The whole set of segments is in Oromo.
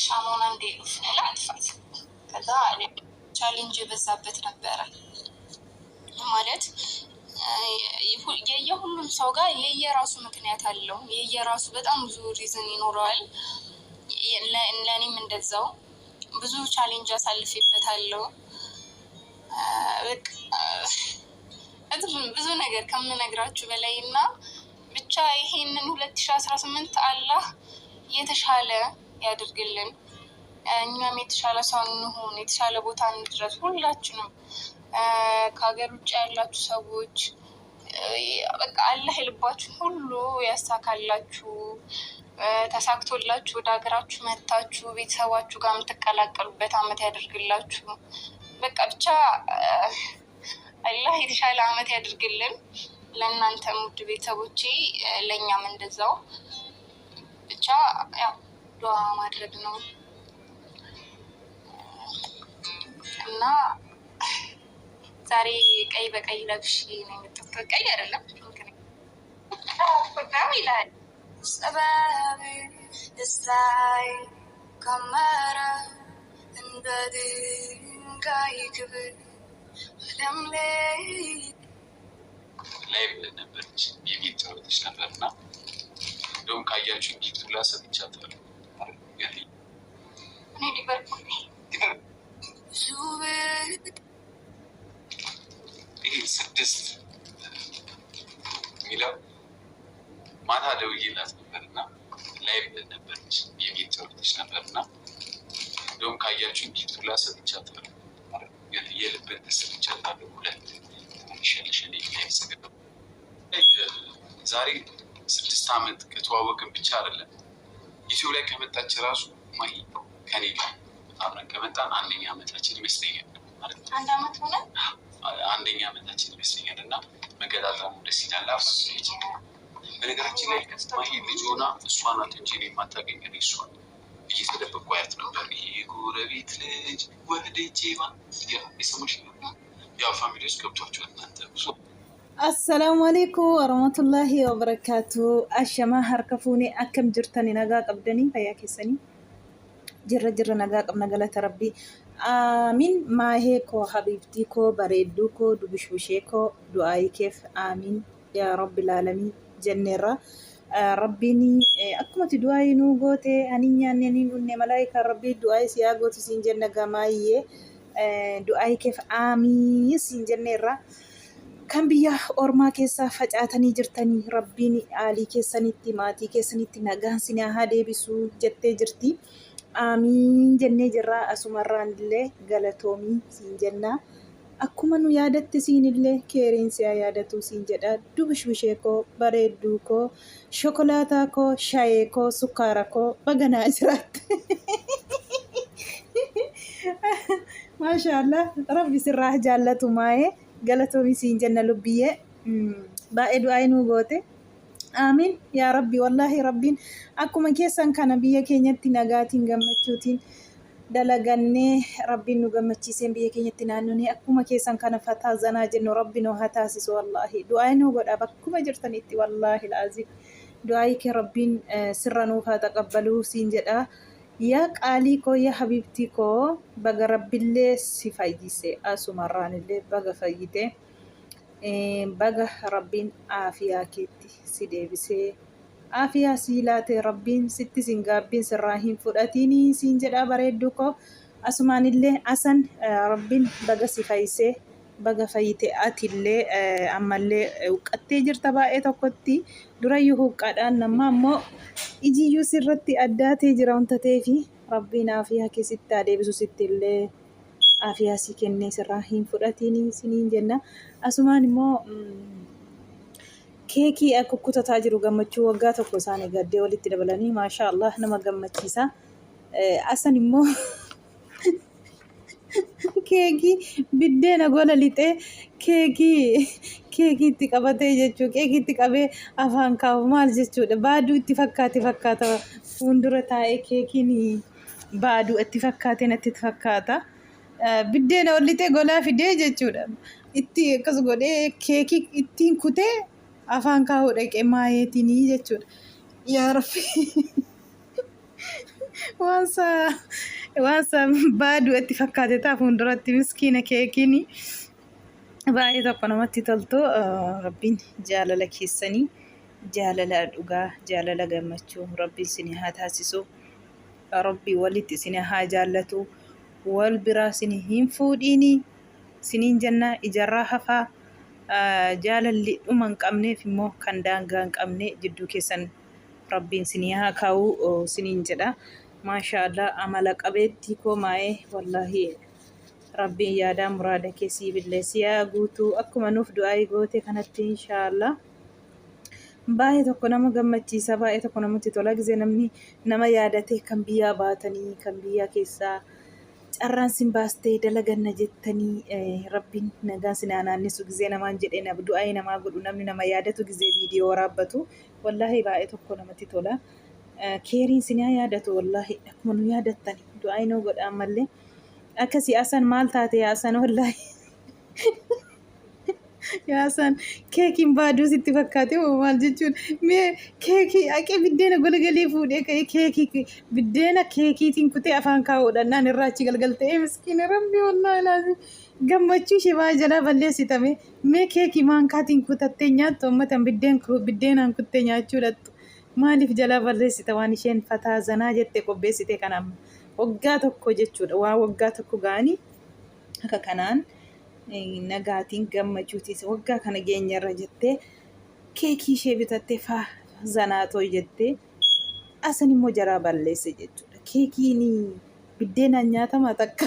ሻሞና እንዴሉፍ ላጥፋት ከዛ ቻሌንጅ የበዛበት ነበረ ማለት የየሁሉም ሰው ጋር የየራሱ ምክንያት አለው። የየራሱ በጣም ብዙ ሪዝን ይኖረዋል። ለእኔም እንደዛው ብዙ ቻሌንጅ አሳልፌበታለሁ። ብዙ ነገር ከምነግራችሁ በላይ እና ብቻ ይሄንን 2018 አላህ የተሻለ ያድርግልን። እኛም የተሻለ ሰው እንሁን፣ የተሻለ ቦታ እንድረስ። ሁላችንም ከሀገር ውጭ ያላችሁ ሰዎች በቃ አላህ የልባችሁ ሁሉ ያሳካላችሁ። ተሳክቶላችሁ ወደ ሀገራችሁ መታችሁ ቤተሰባችሁ ጋር የምትቀላቀሉበት አመት ያደርግላችሁ። በቃ ብቻ አላህ የተሻለ አመት ያድርግልን። ለእናንተም ውድ ቤተሰቦቼ ለእኛም እንደዛው ብቻ ያው ዱዓ ማድረግ ነው እና ዛሬ ቀይ በቀይ ለብሼ ነው የመጣሁት። ቀይ አይደለም ፕሮግራም ይላል ሰበብ ደስታይ ከመረ እንደ ድንጋይ ክብር ላይ ብለን ነበረች የጌት ጨዋታች ነበርና እንደውም ካያችሁ ጌት ሁላ ሰጥቻታለሁ። እኔ ሊቨርፑል ይሄ 6 የሚለው ማታ ደውዬላት ነበርና ላይ ብለን ነበረች የጌት ጨዋታች ነበርና እንደውም ካያችሁ ጌት ሁላ ሰጥቻታለሁ። የልብን ተሰጥቻታለሁ። 2 ሸለሸለ ይሰገዱ ዛሬ 6 አመት ከተዋወቅን ብቻ አይደለም ዩቲዩብ ላይ ከመጣች ራሱ ማይ ከኔ ጋር አብረን ከመጣን 1ኛ አመታችን ይመስለኛል ማለት ነው። 1 አመት ሆነ 1ኛ አመታችን ይመስለኛል እና መገጣጣሙ ደስ ይላል። አፍሪካ በነገራችን ላይ ማይ ልጅ ሆና እሷ ናት እንጂ እኔ የማታገኝ እኔ እሷን እየተደበቁ አያት ነበር። ይሄ ጎረቤት ልጅ ወህደቼ የሰሞች ያው ፋሚሊዎች ገብቷቸዋል እናንተ ብዙ። አሰላሙ አለይኩም ወረህመቱላሂ ወበረካቱ። አሸማ ሀርከፉኔ አከም ጅርተኒ ነጋ ቀብደኒ ፈያ ኬሰኒ ጅረ ነጋ ቀብነ ገለተ ረቢ አሚን ማሄ ኮ ሀቢብቲ ኮ በሬዱ ኮ ዱብሽቡሼ ኮ ዱአይ ኬፍ አሚን ያ ረቢ ልዓለሚን ጀኔራ ረቢኒ አኩመቲ ዱአይ ኑ ጎቴ አኒኛን የኒን ኡኔ መላይካ ረቢ ዱአይ ሲያ ጎቱ ሲንጀነ ገማዬ ዱአይ ኬፍ አሚን ሲንጀኔራ kan biyya ormaa keessa facaatanii jirtanii rabbiin aalii keessanitti maatii keessanitti nagaan isin haa deebisu jettee jirti. Aamiin jennee jirra. Asumarraan illee galatoomii siin jenna. Akkuma nu yaadatte siin illee keeriin si haa yaadatu siin jedha. Dubbishbishee koo bareedduu koo shokolaataa koo shaayee koo sukkaara koo baganaa jiraatte. Maashaallah rabbi sirraa jaallatu maa'ee. galatoomii siin jenna lubbiyee baay'ee du'aa nu goote. Amiin yaa rabbi. Wallaahi rabbiin akkuma keessan kana biyya keenyatti nagaatiin gammachuutiin dalagannee rabbiin nu gammachiiseen biyya keenyatti naannoo akkuma keessan kana fataa zanaa jennu rabbi nu haa taasisu. Wallaahi du'aa nu godha bakkuma jirtanitti. Wallaahi laaziim du'aa kee rabbiin sirra nuuf haa taqabbaluu siin jedha. yaa qaalii koo yaa habibtii koo baga rabbillee si fayyise asumarraanillee baga fayyite baga rabbiin aafiyaa keetti si deebisee aafiyaa sii laate rabbiin sitti sin gaabbiin sirraa hin fudhatiin siin jedha bareedduu koo asumaanillee asan rabbiin baga si fayyisee baga fayyite atillee ammallee huqqattee jirta baay'ee tokkotti durayyuu huqqaadhaan nama ammoo ijiyyuu sirratti addaatee jira wanta ta'eefi rabbiin aafiyaa keessitti haa deebisu sittillee aafiyaa si kennee sirraa hin fudhatiin siniin jenna. Asumaan immoo keekii kukkutataa jiru gammachuu waggaa tokko isaanii gaddee walitti dabalanii maashaa Allah nama gammachiisa. Asan immoo keekii biddeena gola lixee keekii itti qabatee jechuudha. Keekii itti qabee afaan kaafu maal jechuudha. Baaduu itti fakkaata fuuldura taa'ee keekiin baaduu itti fakkaatee natti fakkaata. Biddeena ol lixee golaa fidee jechuudha. Itti akkas godhee keekii ittiin kutee afaan kaafu dhaqee maayeetiin jechuudha. Yaa Rabbi Waansa baaduu itti fakkaate ta'a fuulduratti miskiina keekini baay'ee tokko namatti toltu rabbiin jaalala keessanii jaalala dhugaa jaalala gammachuu rabbiin isin haa taasisu rabbii walitti isin haa jaallatu wal biraa isin hin fuudhiini isiniin jenna ijarraa hafaa jaalalli dhuma hin qabneef immoo kan daangaa hin qabne jidduu keessan rabbiin isin haa kaa'u isiniin jedha. Maashaallah amala qabeetti koomaa'ee wallahi rabbiin yaadaa muraada keessii billeessi yaa guutuu akkuma nuuf du'aa goote kanatti inshaallah baay'ee tokko nama gammachiisa baay'ee tokko namatti tola gisee namni nama yaadatee kan biyyaa baatanii kan biyyaa keessaa carraan sin baastee dalaganna jettanii rabbiin nagaan sin naannessu gisee namaan jedhee du'aa namaa godhu namni nama yaadatu gisee viidiyoo waraabbatu wallahi baay'ee tokko namatti tola. Keeriin sin yaadatu wallahi akkuma nu yaadattani du'aa nuu godhaan mallee akka siyaasan maal taate yaasan wallahi yaasan keekiin baaduu sitti fakkaate maal jechuun mee keekii aqee biddeena golgalee fuudhee ka'ee keekii biddeena keekiitiin kutee afaan kaa'uudhaan naan irraa achi galgaltee miskiina rabbi wallahi laazim gammachuu ishee baay'ee jalaa balleessitame mee keekii maankaatiin kutattee nyaattu ummatan biddeenaan kuttee nyaachuudhattu maaliif jalaa balleessita waan isheen fataazanaa jette qopheessite kanam waggaa tokko jechuudha waan waggaa tokko ga'anii akka kanaan nagaatiin gammachuutis waggaa kana geenyarra jettee keekii ishee bitattee fataazanaatoo jettee asan immoo jalaa balleesse jechuudha keekiin biddeenaan nyaatama takka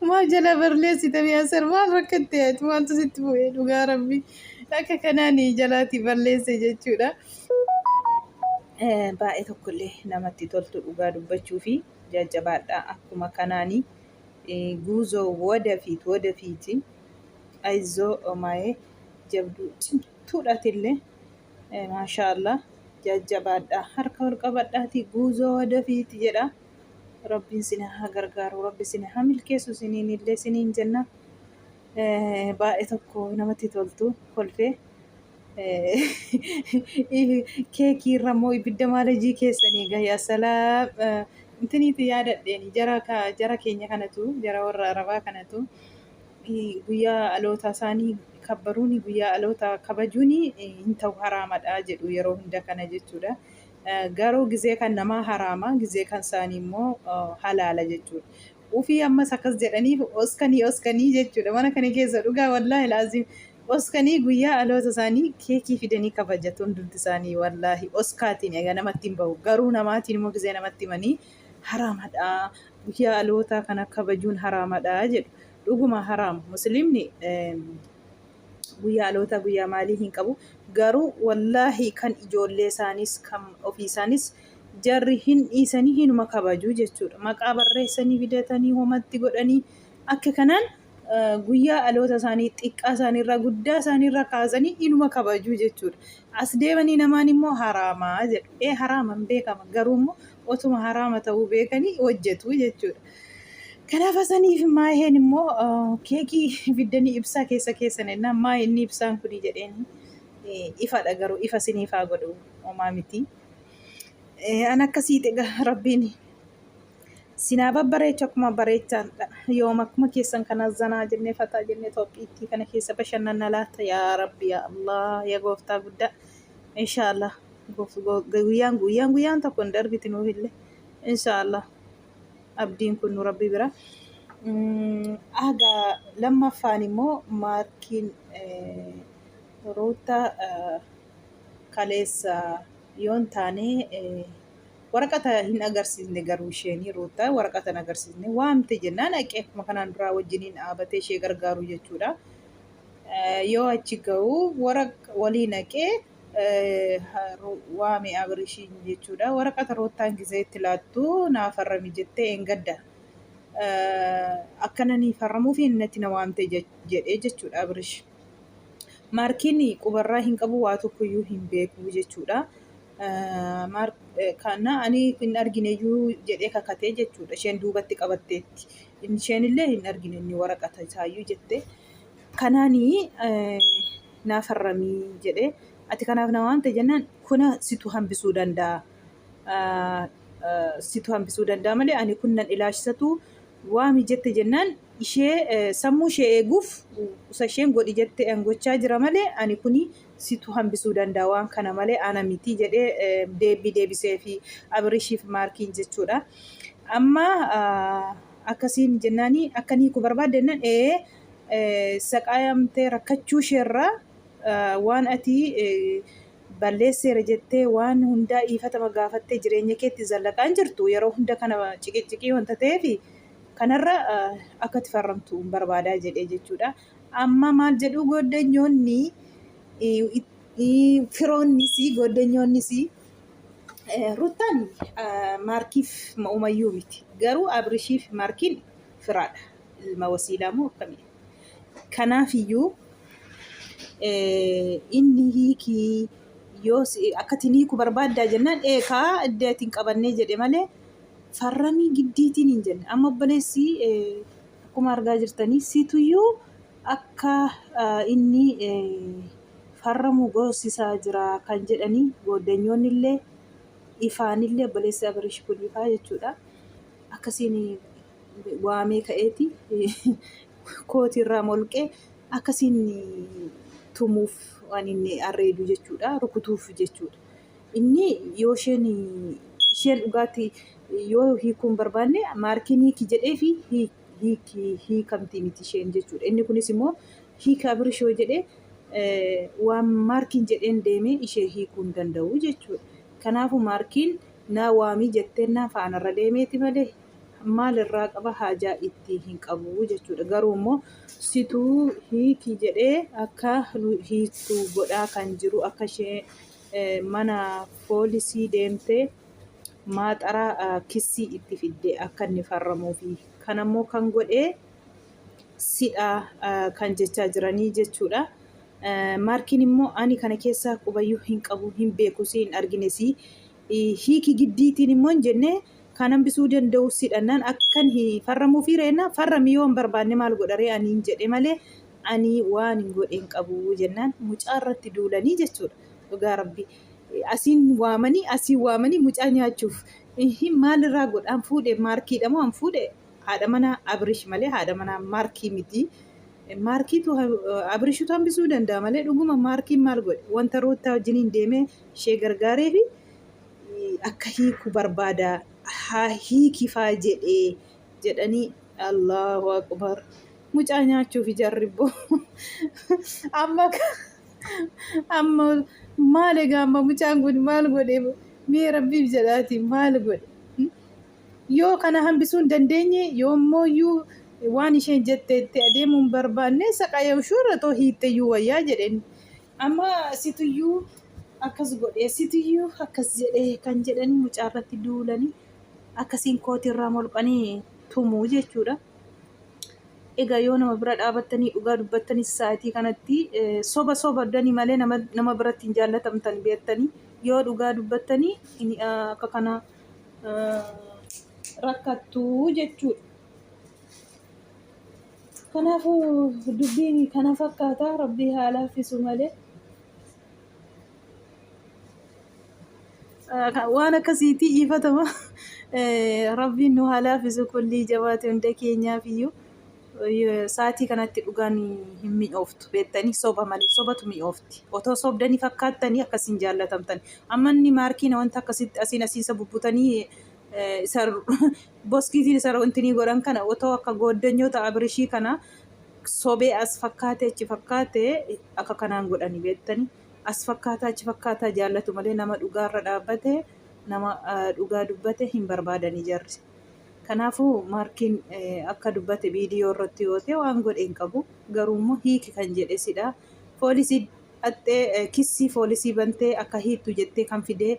maal jalaa balleessita mi'aasar maal rakkatte maaltu sitti bu'ee dhugaa rabbi akka kanaan jalaati balleesse jechuudha. Baay'ee tokkollee namatti toltu dhugaa dubbachuu fi jajjabaadha akkuma kanaanii guuzoo wadafiiti ayizoo maayee jabduu cimtuudhaatillee maashaallah jajjabaadha harka ol qabadhaati guuzoo wadafiiti jedha rabbiin sin haa gargaaru rabbi sin haa milkeessu siniin illee siniin jenna. Baay'ee tokko namatti toltu kolfee keekii irra immoo ibidda maalajii keessanii gahee salaam intiniiti yaadadheeni jara keenya kanatu jara warra arabaa kanatu guyyaa aloota isaanii kabbaruun guyyaa aloota kabajuun hin ta'u haraamadha jedhu yeroo hunda kana jechuudha. Garuu gizee kan namaa haraama gizee kan isaanii immoo halaala jechuudha. Ufii ammas akkas jedhaniif oskanii jechuudha mana kana keessa dhugaa wallahi laazim oskanii guyyaa aloota isaanii keekii fidanii kabajatu hundi isaanii wallahi oskaatiin egaa namatti hin bahu garuu namaatiin immoo gisee namatti himanii haraamadha guyyaa aloota kana kabajuun haraamadha jedhu dhuguma haraam muslimni guyyaa aloota guyyaa maalii hin qabu garuu wallahi kan ijoollee isaanis kan ofii isaanis jarri hin dhiisanii hinuma kabajuu jechuudha maqaa barreessanii fidatanii homatti godhanii akka kanaan guyyaa aloota isaanii xiqqaa isaaniirraa guddaa isaaniirraa kaasanii hinuma kabajuu jechuudha as deemanii namaan immoo haraamaa jedhu haraaman beekama garuu immoo otuma haraama ta'uu beekanii hojjetu jechuudha kanaaf asaniif maaheen immoo keekii fiddanii ibsaa keessan ennaan maa inni ibsaan kuni jedheeni ifadha garuu ifa siniifaa godhu homaa miti. An akkasii ta'e rabbiin sinaa babbareecha akkuma bareechaadha yoom akkuma keessan kana zanaa jennee fataa jennee Itoophiitti kana keessa bashannanna laata yaa rabbi yaa Allah yaa gooftaa guddaa inshaallah guyyaan tokko hin darbiti nuufillee inshaallah abdiin kun nu rabbi bira aga lammaffaan immoo maarkiin roota kaleessa yoon taane waraqata hin agarsiisne garuu isheenii roota waraqata hin agarsiisne waamte jennaan aqee akkuma kanaan duraa wajjiniin dhaabatee ishee gargaaru jechuudha. Yoo achi ga'u walii naqee waame abrishiin jechuudha. Waraqata rootaan gizeetti laattu naaf harrami jettee engadda akkana ni farramuuf innatti na waamte jedhee jechuudha abrish. Maarkiin qubarraa hin qabu waa tokkoyyuu hin beeku jechuudha. Kana ani hin argineyyuu jedhee kakatee jechuudha. Isheen duubatti qabatteetti. Isheen illee hin argine inni waraqata isaayyuu jette. Kanaanii naaf harramii jedhee ati kanaaf na waamte jennaan kuna situ hambisuu danda'a. situ hambisuu danda'a malee ani kun nan ilaashatu waami jette jennaan ishee sammuu ishee eeguuf usa isheen godhi jette gochaa jira malee ani kuni situ hambisuu danda'a waan kana malee ana miti jedhee deebisee fi Abrishiif Maarkiin jechuudha. Amma akkasiin jennaani akkanii ku barbaadde jennaan saqaayamtee rakkachuu isheerraa waan ati balleesseera jettee waan hundaa dhiifatama gaafattee jireenya keetti zallaqaan jirtu yeroo hunda kana ciqiccikii wanta ta'eef kanarra akka itti farramtu barbaadaa jedhee jechuudha. Amma maal jedhu goddanyoonni firoonnis goddanyoonnis Ruutaan Maarkiif ma'umayyuu miti garuu Abrishiif Maarkiin firaadha ilma wasiilaa moo akkamii kanaafiyyuu inni hiikii yoo akkatiin hiiku barbaaddaa jennaan eekaa iddeetiin qabannee jedhe malee farramii giddiitiin hin jenne amma obboleessi akkuma argaa jirtanii situyyuu akka inni farramuu goosisaa jira kan jedhanii goddanyoonni illee ifaanillee obboleessi Abrish kun ifaa jechuudha. Akkasiin waamee ka'eeti kootiirraa molqee akkasiin tumuuf waan inni arreedu jechuudha rukutuuf jechuudha. Inni yoo isheen dhugaatti yoo hiikuun barbaanne Maarkiin hiiki jedhee fi hiikamtii miti isheen jechuudha. Inni kunis immoo hiika Abrish yoo jedhee waan Maarkiin jedheen deemee ishee hiikuu hin danda'u jechuudha. Kanaafuu Maarkiin naa waamii jettee naa faanarra deemeeti malee maalirraa qaba haajaa itti hin qabu jechuudha. Garuu immoo situu hiiki jedhee akka hiiktuu godhaa kan jiru akka ishee mana poolisii deemtee maaxaraa kissii itti fiddee akka inni farramuufi kanammoo kan godhee sidhaa kan jechaa jiranii jechuudha. Maarkiin immoo ani kana keessaa qubayyuu hin qabu hin beeku si hin argines hiiki giddiitiin immoo hin jenne kan hambisuu danda'u sidhannaan akkan farramuufi reena farramii yoo hin barbaanne maal godharee ani hin jedhe malee ani waan hin godhe hin qabu jennaan mucaa irratti duulanii jechuudha. Dhugaa rabbi asiin waamanii mucaa nyaachuuf maalirraa godhaan fuudhe Maarkiidha moo an fuudhe haadha manaa Abrish malee haadha manaa Maarkii miti. Maarkiitu Abrishitu hambisuu danda'a malee dhuguma Maarkiin maal godhe wanta Ruutaa wajjiniin deemee ishee gargaaree fi akka hiiku barbaada haa hiikifaa jedhanii Allahu Akbar mucaa nyaachuuf jarribboo amma maal egaa amma mucaan kun maal godhe mee rabbiif jedhaati maal godhe yoo kana hambisuu hin dandeenye yoommoo waan isheen jetteetti adeemuun barbaanne saqayoo shuurratoo hiitteyyuu wayyaa jedheen amma situyyuu akkas godhee situyyuu akkas jedhee kan jedhanii mucaarratti duulanii akkasiin kootiirraa molqanii tumuu jechuudha. Egaa yoo nama bira dhaabattanii dhugaa dubbattanii sa'aatii kanatti soba malee nama biratti hin jaallatamtan beektanii yoo dhugaa dubbattanii akka kana rakkattuu jechuudha. Kanaafuu dubbiin kana fakkaata rabbii haa laaffisu malee waan akkasiitii ifatama rabbiin nu haa laaffisu kullii jabaate hunda keenyaaf iyyuu sa'aatii kanatti dhugaan hin mi'ooftu beektanii soba malee sobatu mi'oofti otoo sobdanii fakkaattanii akkasiin jaallatamtan amma inni Maarkiin wanta akkasitti asiin bubbutanii boskiitiin isa wantinii godhan kana otoo akka goddanyoota Abrishii kana sobee as fakkaatee achi fakkaatee akka kanaan godhanii beektanii as fakkaataa achi fakkaataa jaallatu malee nama dhugaarra dhaabbate nama dhugaa dubbate hin barbaadanii jarri. Kanaafuu Maarkiin akka dubbate viidiyoo irratti yoo ta'e waan godhe hin qabu garuu immoo hiiki kan jedhe sidha. Poolisii dhattee kissii poolisii bantee akka hiittu jettee kan fidee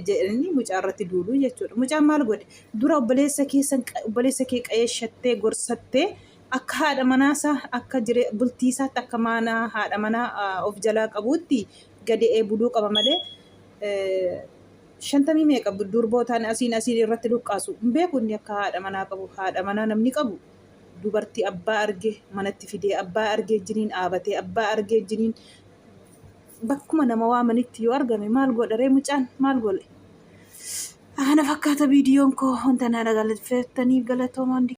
jedhanii mucaa irratti duuluu jechuudha. Mucaan maal godhe dura obboleessa kee qayeeshattee gorsattee akka haadha manaasaa akka bultiisaatti akka maanaa haadha manaa of jalaa qabuutti gadi eebuluu qaba malee 50 meeqa durbootaan asiin irratti dhuqqaasu hin beeku inni akka haadha manaa qabu haadha manaa namni qabu dubartii abbaa arge manatti fidee abbaa arge jiniin dhaabatee abbaa arge jiniin bakkuma nama waamanitti yoo argame maal godharee mucaan maal godhe Ana fakkaata viidiyoon koo wanta na dhagaleeffataniif galatooma hundi